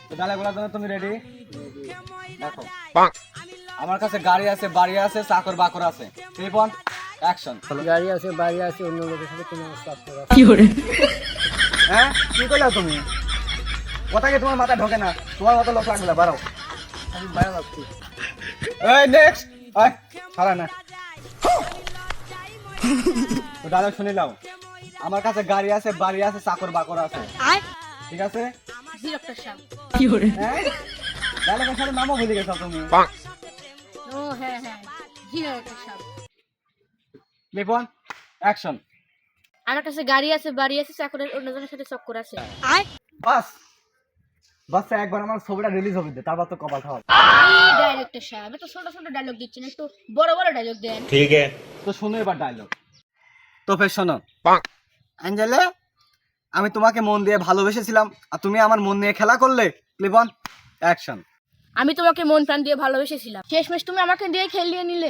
তো ডায়লগ বলার জন্য তুমি রেডি? দেখো, আমার কাছে গাড়ি আছে, বাড়ি আছে, চাকর বাকর আছে। রিপন, অ্যাকশন। গাড়ি আছে, বাড়ি আছে, অন্য লোকের সাথে তুমি আমার চাকর আছে। হ্যাঁ, কি কইলা তুমি? কথা কি তোমার মাথায় ঢোকে না? তোমার মতো লোক লাগবে না, বাড়াও। আমি বাইরে যাচ্ছি। এই নেক্সট, আয় ছাড়া না। তো ডায়লগ শুনে নাও। আমার কাছে গাড়ি আছে, বাড়ি আছে, চাকর বাকর আছে। ঠিক আছে? ডিরেক্টর সাহেব। হ্যাঁ, ডায়লগের সাথে নামও ভুলে গেছো তুমি। ও হ্যাঁ হ্যাঁ, ডিরেক্টর সাহেব। রিপন, অ্যাকশন। আমার কাছে গাড়ি আছে, বাড়ি আছে, চাকরের অন্যজনের সাথে চক্কর আছে। বাস বাস, একবার আমার ছবিটা রিলিজ হবে, তারপর তো কপাল খাওয়া। ডাইরেক্টর সাহেব, এত ছোট ছোট ডায়লগ দিচ্ছেন, একটু বড় বড় ডায়লগ দেন। তো শোনো এবার ডায়লগ। তো ফের শোনো। অ্যাঞ্জেলে, আমি তোমাকে মন দিয়ে ভালোবেসেছিলাম আর তুমি আমার মন নিয়ে খেলা করলে। রিপন, অ্যাকশন। আমি তোমাকে মন প্রাণ দিয়ে ভালোবেসেছিলাম, শেষমেশ তুমি আমাকে দিয়ে খেলিয়ে নিলে।